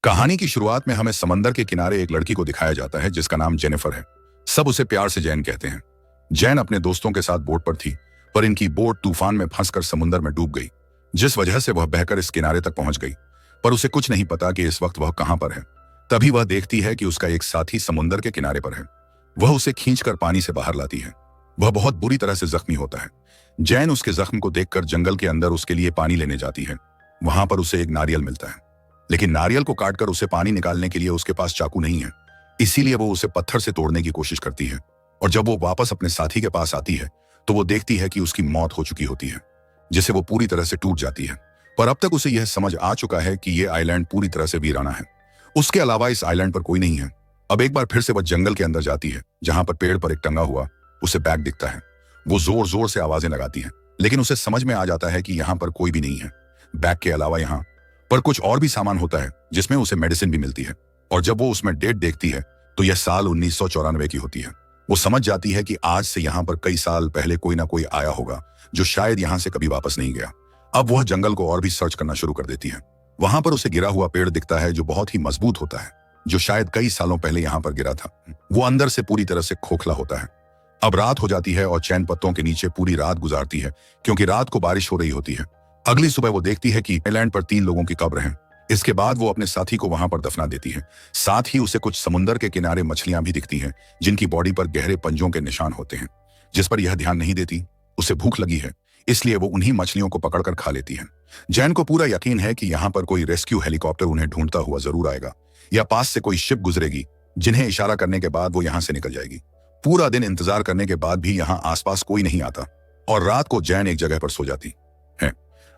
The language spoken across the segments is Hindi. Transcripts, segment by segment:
कहानी की शुरुआत में हमें समंदर के किनारे एक लड़की को दिखाया जाता है जिसका नाम जेनिफर है। सब उसे प्यार से जैन कहते हैं। जैन अपने दोस्तों के साथ बोट पर थी, पर इनकी बोट तूफान में फंसकर समुद्र में डूब गई, जिस वजह से वह बहकर इस किनारे तक पहुंच गई। पर उसे कुछ नहीं पता कि इस वक्त वह कहां पर है। तभी वह देखती है कि उसका एक साथी समुद्र के किनारे पर है। वह उसे खींचकर पानी से बाहर लाती है। वह बहुत बुरी तरह से जख्मी होता है। जैन उसके जख्म को देखकर जंगल के अंदर उसके लिए पानी लेने जाती है। वहां पर उसे एक नारियल मिलता है, लेकिन नारियल को काटकर उसे पानी निकालने के लिए उसके पास चाकू नहीं है। इसीलिए वो उसे पत्थर से तोड़ने की कोशिश करती है। और जब वो वापस अपने साथी के पास आती है तो वो देखती है कि उसकी मौत हो चुकी होती है, जिससे वो पूरी तरह से टूट जाती है। पर अब तक उसे यह समझ आ चुका है कि यह आइलैंड पूरी तरह से वीराना है। उसके अलावा इस आइलैंड पर कोई नहीं है। अब एक बार फिर से वह जंगल के अंदर जाती है, जहां पर पेड़ पर एक टंगा हुआ उसे बैग दिखता है। वो जोर जोर से आवाजें लगाती है, लेकिन उसे समझ में आ जाता है कि यहाँ पर कोई भी नहीं है। बैग के अलावा यहाँ पर कुछ और भी सामान होता है, जिसमें उसे मेडिसिन भी मिलती है। और जब वो उसमें डेट देखती है तो यह साल 1994 की होती है। वो समझ जाती है कि आज से यहाँ पर कई साल पहले कोई ना कोई आया होगा, जो शायद यहाँ से कभी वापस नहीं गया। अब वह जंगल को और भी सर्च करना शुरू कर देती है। वहां पर उसे गिरा हुआ पेड़ दिखता है, जो बहुत ही मजबूत होता है, जो शायद कई सालों पहले यहाँ पर गिरा था। वो अंदर से पूरी तरह से खोखला होता है। अब रात हो जाती है और चैन पत्तों के नीचे पूरी रात गुजारती है, क्योंकि रात को बारिश हो रही होती है। अगली सुबह वो देखती है कि आइलैंड पर 3 लोगों की कब्र हैं। इसके बाद वो अपने साथी को वहां पर दफना देती है। साथ ही उसे कुछ समुंदर के किनारे मछलियां भी दिखती हैं, जिनकी बॉडी पर गहरे पंजों के निशान होते हैं, जिस पर यह ध्यान नहीं देती। उसे भूख लगी है, इसलिए वो उन्हीं मछलियों को पकड़कर खा लेती है। जैन को पूरा यकीन है कि यहाँ पर कोई रेस्क्यू हेलीकॉप्टर उन्हें ढूंढता हुआ जरूर आएगा, या पास से कोई शिप गुजरेगी, जिन्हें इशारा करने के बाद वो यहाँ से निकल जाएगी। पूरा दिन इंतजार करने के बाद भी यहाँ आसपास कोई नहीं आता, और रात को जैन एक जगह पर सो जाती है।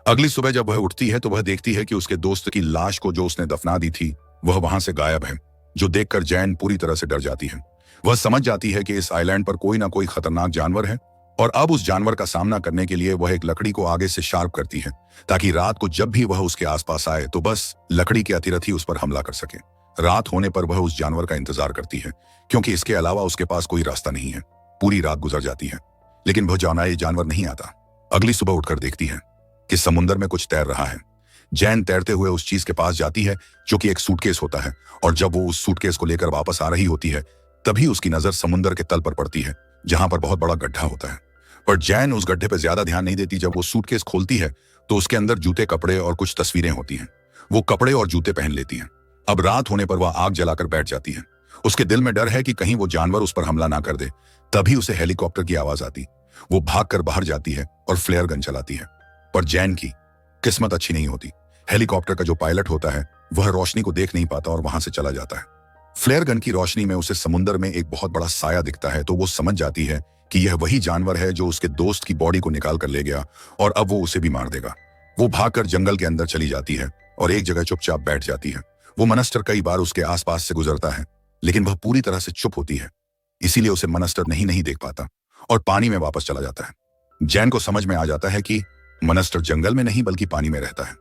अगली सुबह जब वह उठती है तो वह देखती है कि उसके दोस्त की लाश को जो उसने दफना दी थी वह वहां से गायब है, जो देखकर जैन पूरी तरह से डर जाती है। वह समझ जाती है कि इस आइलैंड पर कोई ना कोई खतरनाक जानवर है, और अब उस जानवर का सामना करने के लिए वह एक लकड़ी को आगे से शार्प करती है, ताकि रात को जब भी वह उसके आसपास आए तो बस लकड़ी के अतिरथी उस पर हमला कर सके। रात होने पर वह उस जानवर का इंतजार करती है, क्योंकि इसके अलावा उसके पास कोई रास्ता नहीं है। पूरी रात गुजर जाती है, लेकिन वह जाना जानवर नहीं आता। अगली सुबह उठकर देखती है कि समुद्र में कुछ तैर रहा है। जैन तैरते हुए उस चीज के पास जाती है, जो कि एक सूटकेस होता है, और जब वो उस सूटकेस को लेकर वापस आ रही होती है तभी उसकी नजर समुद्र के तल पर पड़ती है, जहां पर बहुत बड़ा गड्ढा होता है। पर जैन उस गड्ढे पर ज्यादा ध्यान नहीं देती। जब वो सूटकेस खोलती है तो उसके अंदर जूते, कपड़े और कुछ तस्वीरें होती हैं। वो कपड़े और जूते पहन लेती है। अब रात होने पर वह आग जलाकर बैठ जाती है। उसके दिल में डर है कि कहीं वो जानवर उस पर हमला ना कर दे। तभी उसे हेलीकॉप्टर की आवाज आती। वो भागकर बाहर जाती है और फ्लेयर गन चलाती है। पर जैन की किस्मत अच्छी नहीं होती। हेलीकॉप्टर का जो पायलट होता है वह रोशनी को देख नहीं पाता और वहां से चला जाता है। फ्लेयर गन की रोशनी में उसे समुद्र में एक बहुत बड़ा साया दिखता है, तो वो समझ जाती है कि यह वही जानवर है जो उसके दोस्त की बॉडी को निकाल कर ले गया, और अब वो उसे भी मार देगा। वो भागकर जंगल के अंदर चली जाती है और एक जगह चुपचाप बैठ जाती है। वो मनस्टर कई बार उसके आसपास से गुजरता है, लेकिन वह पूरी तरह से चुप होती है, इसीलिए उसे मनस्टर नहीं देख पाता और पानी में वापस चला जाता है। जैन को समझ में आ जाता है कि मनस्टर जंगल में नहीं बल्कि पानी में रहता है।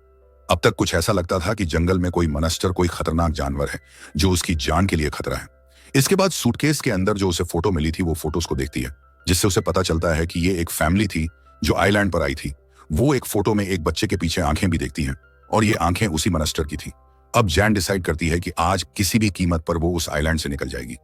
अब तक कुछ ऐसा लगता था कि जंगल में कोई मनस्टर, कोई खतरनाक जानवर है जो उसकी जान के लिए खतरा है। इसके बाद सूटकेस के अंदर जो उसे फोटो मिली थी वो फोटोज को देखती है, जिससे उसे पता चलता है कि ये एक फैमिली थी जो आइलैंड पर आई थी। वो एक फोटो में एक बच्चे के पीछे आंखें भी देखती हैं, और ये आंखें उसी मनस्टर की थी। अब जैन डिसाइड करती है कि आज किसी भी कीमत पर वो उस आइलैंड से निकल जाएगी,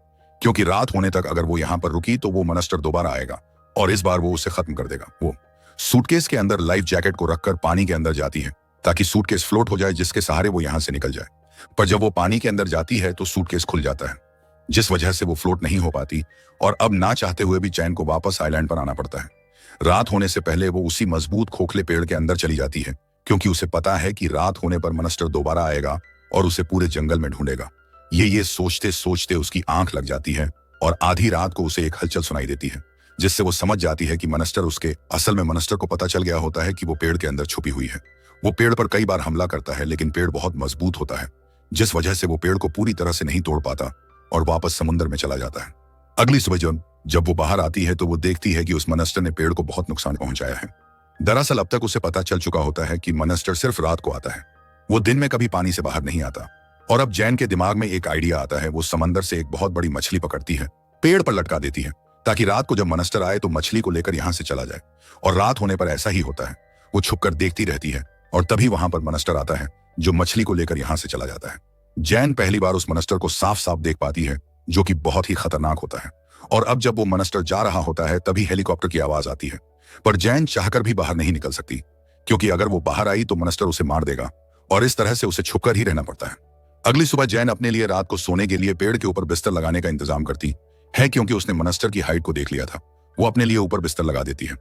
क्योंकि रात होने तक अगर वो यहाँ पर रुकी तो वो मनस्टर दोबारा आएगा और इस बार वो उसे खत्म कर देगा। वो सूटकेस के अंदर लाइफ जैकेट को रखकर पानी के अंदर जाती है, ताकि सूटकेस फ्लोट हो जाए, जिसके सहारे वो यहाँ से निकल जाए। पर जब वो पानी के अंदर जाती है तो सूटकेस खुल जाता है, जिस वजह से वो फ्लोट नहीं हो पाती, और अब ना चाहते हुए भी चैन को वापस आइलैंड पर आना पड़ता है। रात होने से पहले वो उसी मजबूत खोखले पेड़ के अंदर चली जाती है, क्योंकि उसे पता है कि रात होने पर मनस्टर दोबारा आएगा और उसे पूरे जंगल में ढूंढेगा। ये सोचते सोचते उसकी आंख लग जाती है, और आधी रात को उसे एक हलचल सुनाई देती है, जिससे वो समझ जाती है कि मनस्टर असल में मनस्टर को पता चल गया होता है कि वो पेड़ के अंदर छुपी हुई है। वो पेड़ पर कई बार हमला करता है, लेकिन पेड़ बहुत मजबूत होता है, जिस वजह से वो पेड़ को पूरी तरह से नहीं तोड़ पाता और वापस समुद्र में चला जाता है। अगली सुबह जब वो बाहर आती है तो वो देखती है कि उस मनस्टर ने पेड़ को बहुत नुकसान पहुंचाया है। दरअसल अब तक उसे पता चल चुका होता है कि मनस्टर सिर्फ रात को आता है, वो दिन में कभी पानी से बाहर नहीं आता। और अब जैन के दिमाग में एक आइडिया आता है। वो समंदर से एक बहुत बड़ी मछली पकड़ती है, पेड़ पर लटका देती है, ताकि रात को जब मनस्टर आए तो मछली को लेकर यहाँ से चला जाए। और रात होने पर ऐसा ही होता है। वो छुपकर देखती रहती है, और तभी वहां पर मनस्टर आता है, जो मछली को लेकर यहाँ से चला जाता है। जैन पहली बार उस मॉन्स्टर को साफ साफ देख पाती है, जो कि बहुत ही खतरनाक होता है। और अब जब वो मॉन्स्टर जा रहा होता है तभी हेलीकॉप्टर की आवाज आती है। पर जैन चाहकर भी बाहर नहीं निकल सकती, क्योंकि अगर वो बाहर आई तो मॉन्स्टर उसे मार देगा और इस तरह से उसे छुपकर ही रहना पड़ता है। अगली सुबह जैन अपने लिए रात को सोने के लिए पेड़ के ऊपर बिस्तर लगाने का इंतजाम करती है, क्योंकि उसने मॉन्स्टर की हाइट को देख लिया था। वो अपने लिए ऊपर बिस्तर लगा देती है।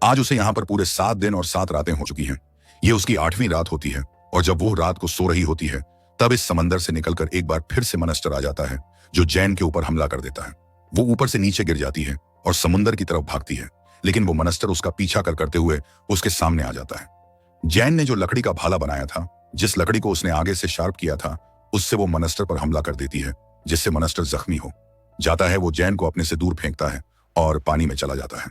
आज उसे यहाँ पर पूरे 7 दिन और 7 रातें हो चुकी हैं। ये उसकी 8वीं रात होती है और जब वो रात को सो रही होती है तब इस समंदर से निकलकर एक बार फिर से मॉन्स्टर आ जाता है, जो जैन के ऊपर हमला कर देता है। वो ऊपर से नीचे गिर जाती है और समुंदर की तरफ भागती है, लेकिन वो मॉन्स्टर उसका पीछा करते हुए उसके सामने आ जाता है। जैन ने जो लकड़ी का भाला बनाया था, जिस लकड़ी को उसने आगे से शार्प किया था, उससे वो मॉन्स्टर पर हमला कर देती है, जिससे मॉन्स्टर जख्मी हो जाता है। वो जैन को अपने से दूर फेंकता है और पानी में चला जाता है।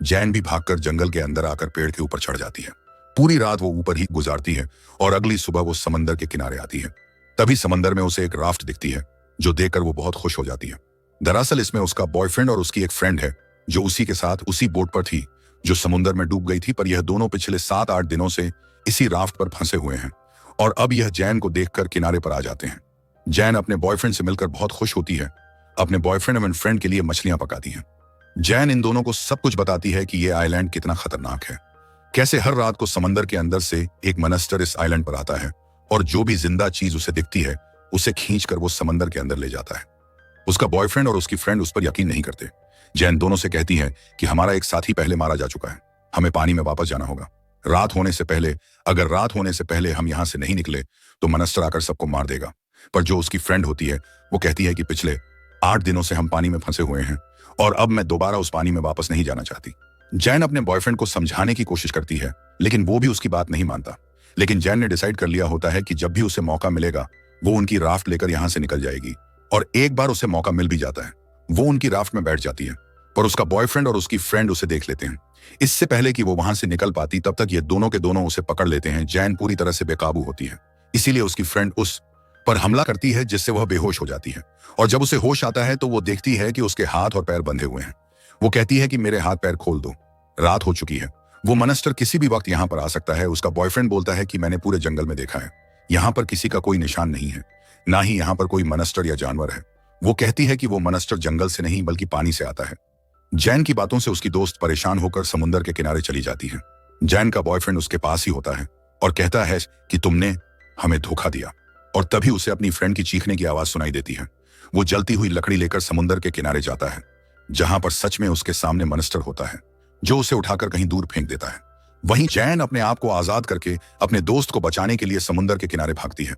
जैन भी भागकर जंगल के अंदर आकर पेड़ के ऊपर चढ़ जाती है। पूरी रात वो ऊपर ही गुजारती है और अगली सुबह वो समंदर के किनारे आती है। तभी समंदर में उसे एक राफ्ट दिखती है, जो देखकर वो बहुत खुश हो जाती है। दरअसल इसमें उसका बॉयफ्रेंड और उसकी एक फ्रेंड है, जो उसी के साथ उसी बोट पर थी जो समुंदर में डूब गई थी। पर यह दोनों पिछले 7-8 दिनों से इसी राफ्ट पर फंसे हुए हैं और अब यह जैन को देखकर किनारे पर आ जाते हैं। जैन अपने बॉयफ्रेंड से मिलकर बहुत खुश होती है। अपने बॉयफ्रेंड एवं फ्रेंड के लिए मछलियां पकाती है। जैन इन दोनों को सब कुछ बताती है कि यह आइलैंड कितना खतरनाक है, कैसे हर रात को समंदर के अंदर से एक मॉन्स्टर इस आइलैंड पर आता है और जो भी जिंदा चीज उसे दिखती है उसे खींचकर वो समंदर के अंदर ले जाता है। उसका बॉयफ्रेंड और उसकी फ्रेंड उस पर यकीन नहीं करते। जैन दोनों से कहती है कि हमारा एक साथी पहले मारा जा चुका है, हमें पानी में वापस जाना होगा। रात होने से पहले हम यहां से नहीं निकले तो मॉन्स्टर आकर सबको मार देगा। पर जो उसकी फ्रेंड होती है वो कहती है कि पिछले 8 दिनों से हम पानी में फंसे हुए हैं और अब मैं दोबारा उस पानी में वापस नहीं जाना चाहती। जैन अपने बॉयफ्रेंड को समझाने की कोशिश करती है, लेकिन वो भी उसकी बात नहीं मानता। लेकिन जैन ने डिसाइड कर लिया होता है कि जब भी उसे मौका मिलेगा वो उनकी राफ्ट लेकर यहां से निकल जाएगी। और एक बार उसे मौका मिल भी जाता है, वो उनकी राफ्ट में बैठ जाती है, पर उसका बॉयफ्रेंड और उसकी फ्रेंड उसे देख लेते हैं। इससे पहले कि वो वहां से निकल पाती तब तक ये दोनों के दोनों उसे पकड़ लेते हैं। जैन पूरी तरह से बेकाबू होती है, इसीलिए उसकी फ्रेंड उस पर हमला करती है, जिससे वह बेहोश हो जाती है। और जब उसे होश आता है तो वो देखती है कि उसके हाथ और पैर बंधे हुए हैं। वो कहती है कि मेरे हाथ पैर खोल दो, रात हो चुकी है, वो मॉन्स्टर किसी भी वक्त यहाँ पर आ सकता है। उसका बॉयफ्रेंड बोलता है कि मैंने पूरे जंगल में देखा है, यहाँ पर किसी का कोई निशान नहीं है, ना ही यहाँ पर कोई मॉन्स्टर या जानवर है। वो कहती है कि वो मॉन्स्टर जंगल से नहीं बल्कि पानी से आता है। जैन की बातों से उसकी दोस्त परेशान होकर समुंदर के किनारे चली जाती है। जैन का बॉयफ्रेंड उसके पास ही होता है और कहता है कि तुमने हमें धोखा दिया। और तभी उसे अपनी फ्रेंड की चीखने की आवाज सुनाई देती है। वो जलती हुई लकड़ी लेकर समुंदर के किनारे जाता है, जहां पर सच में उसके सामने मॉन्स्टर होता है, जो उसे उठाकर कहीं दूर फेंक देता है। वहीं जैन अपने आप को आजाद करके अपने दोस्त को बचाने के लिए समुंदर के किनारे भागती है,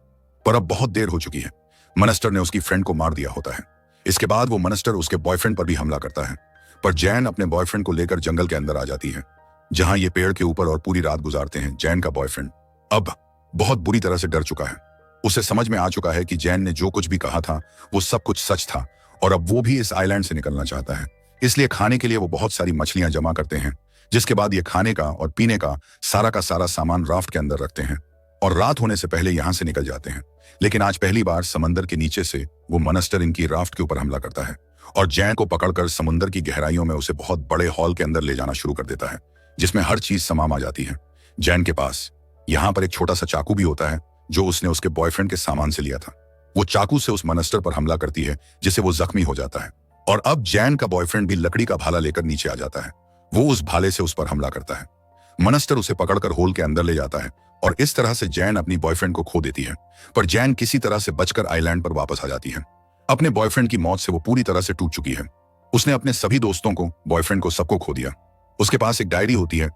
पर अब बहुत देर हो चुकी है। मॉन्स्टर ने उसकी फ्रेंड को मार दिया होता है। इसके बाद वो मॉन्स्टर उसके बॉयफ्रेंड पर भी हमला करता है, पर जैन अपने बॉयफ्रेंड को लेकर जंगल के अंदर आ जाती है, जहां ये पेड़ के ऊपर और पूरी रात गुजारते हैं। जैन का बॉयफ्रेंड अब बहुत बुरी तरह से डर चुका है। उसे समझ में आ चुका है कि जैन ने जो कुछ भी कहा था वो सब कुछ सच था और अब वो भी इस आइलैंड से निकलना चाहता है। इसलिए खाने के लिए वो बहुत सारी मछलियां जमा करते हैं, जिसके बाद ये खाने का और पीने का सारा सामान राफ्ट के अंदर रखते हैं और रात होने से पहले यहां से निकल जाते हैं। लेकिन आज पहली बार समंदर के नीचे से वो मॉन्स्टर इनकी राफ्ट के ऊपर हमला करता है और जैन को पकड़कर समुंदर की गहराइयों में उसे बहुत बड़े हॉल के अंदर ले जाना शुरू कर देता है, जिसमें हर चीज समाम आ जाती है। जैन के पास यहाँ पर एक छोटा सा चाकू भी होता है, जो उसने उसके बॉयफ्रेंड के सामान से लिया था। वो चाकू से उस मॉन्स्टर पर हमला करती है, जिससे वो जख्मी हो जाता है। और अब जैन का बॉयफ्रेंड भी लकड़ी का भाला लेकर नीचे आ जाता है। वो उस भाले से उस पर हमला करता है। मॉन्स्टर उसे पकड़कर होल के अंदर ले जाता है और इस तरह से जैन अपनी बॉयफ्रेंड को खो देती है। पर जैन किसी तरह से बचकर आइलैंड पर वापस आ जाती है। अपने बॉयफ्रेंड की मौत से वो पूरी तरह से टूट चुकी है। उसने अपने सभी दोस्तों को, बॉयफ्रेंड को, सबको खो दिया। उसके पास एक डायरी होती है,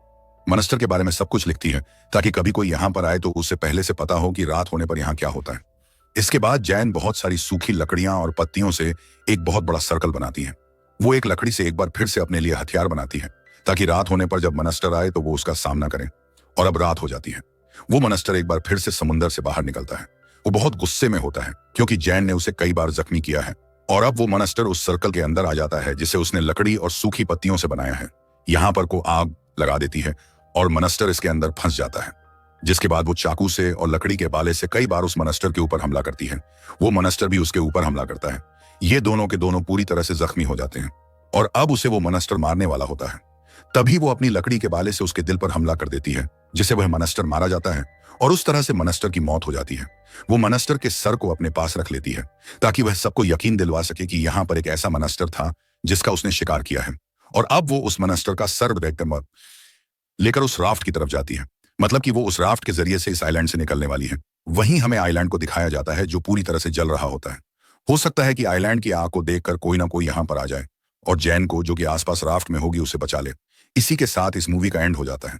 मॉन्स्टर के बारे में सब कुछ लिखती है, ताकि कभी कोई यहाँ पर आए तो उससे पहले से पता हो कि रात होने पर यहाँ क्या होता है। इसके बाद जैन बहुत सारी सूखी लकड़ियां और पत्तियों से एक बहुत बड़ा सर्कल बनाती है। वो एक लकड़ी से एक बार फिर से अपने लिए हथियार बनाती है, ताकि रात होने पर जब मॉन्स्टर आए तो वो उसका सामना करे। और अब रात हो जाती है। वो मॉन्स्टर एक बार फिर से समुंदर से बाहर निकलता है। वो बहुत गुस्से में होता है, क्योंकि जैन ने उसे कई बार जख्मी किया है। और अब वो मॉन्स्टर उस सर्कल के अंदर आ जाता है, जिसे उसने लकड़ी और सूखी पत्तियों से बनाया है। यहाँ पर को आग लगा देती है और मॉन्स्टर इसके अंदर फंस जाता है, जिसके बाद वो चाकू से और लकड़ी के बाले से कई बार उस मॉन्स्टर के ऊपर हमला करती है। वो मॉन्स्टर भी उसके ऊपर हमला करता है। ये दोनों के दोनों पूरी तरह से जख्मी हो जाते हैं और अब उसे वो मॉन्स्टर मारने वाला होता है। तभी वो अपनी लकड़ी के बाले से उसके दिल पर हमला कर देती है, जिसे वह मनस्टर मारा जाता है और उस तरह से मनस्टर की मौत हो जाती है। वो मनस्टर के सर को अपने पास रख लेती है ताकि वह सबको यकीन दिलवा सके कि यहाँ पर एक ऐसा मनस्टर था जिसका उसने शिकार किया है। और अब वो उस मनस्टर का सर लेकर उस राफ्ट की तरफ जाती है, मतलब कि वो उस राफ्ट के जरिए से इस आइलैंड से निकलने वाली है। वहीं हमें आइलैंड को दिखाया जाता है जो पूरी तरह से जल रहा होता है। हो सकता है कि आइलैंड की आग को देखकर कोई ना कोई यहाँ पर आ जाए और जैन को, जो कि आसपास राफ्ट में होगी, उसे बचा ले। इसी के साथ इस मूवी का एंड हो जाता है।